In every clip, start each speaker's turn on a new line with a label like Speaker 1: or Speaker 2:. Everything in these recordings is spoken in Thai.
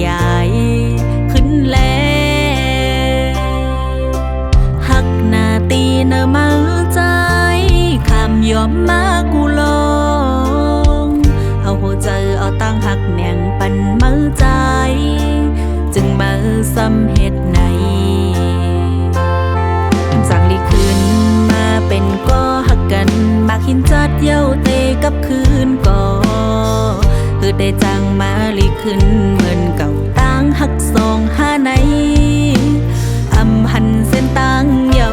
Speaker 1: ยายขึ้นแลหักหน้าตีเนอมาใจคำยอมมากูลงเอาหัวใจเอาตั้งหักแหน่งปันมือใจจึงมาซ้ำเหตุในจากลีคืนมาเป็นก็หักกันมากหินจัดเย้าเตกับคืนก็คือได้จังมาลีคืนเหมือนเก่าตั้งหักสองห้าในอำหันเส้นตั้งเย้า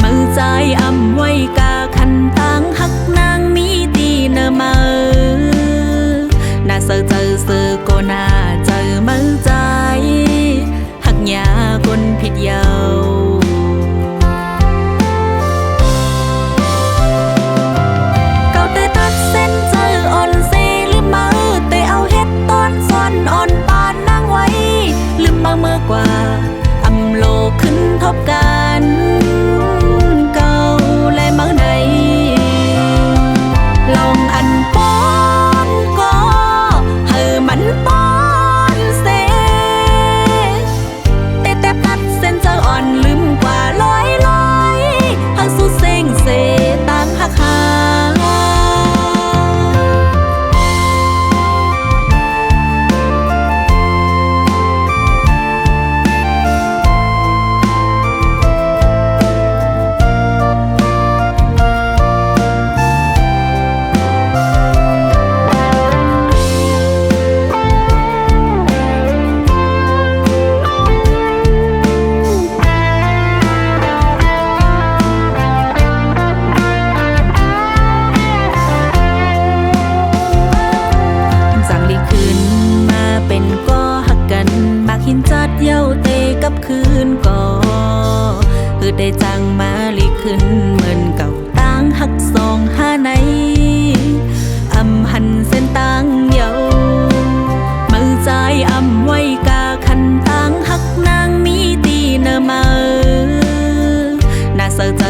Speaker 1: มือใจอำไว้กาคันตั้งหักนางมีตีเนอมาน่าเสือเจอเสือก็น่าเจอมือใจหักยาคนผิดเย้าเมื่อกว่าอำโลขึ้นทบกันเก่าและเมื่อไหนลองอันป้อนก็ให้มันป้อนเสแต่พัดเส้นเจออ่อนลืมกว่าลอยหักสู้เซ็งเสต่างหักหาจัดเย้าเตกับคืนก็คือได้จังมาลีขึ้นเหมือนเก่าตั้งหักสองห้าในอำหันเส้นตั้งเย้ามือใจอำไว้กาคันตั้งหักนางมีตีเนอมาน่าเสือเจอ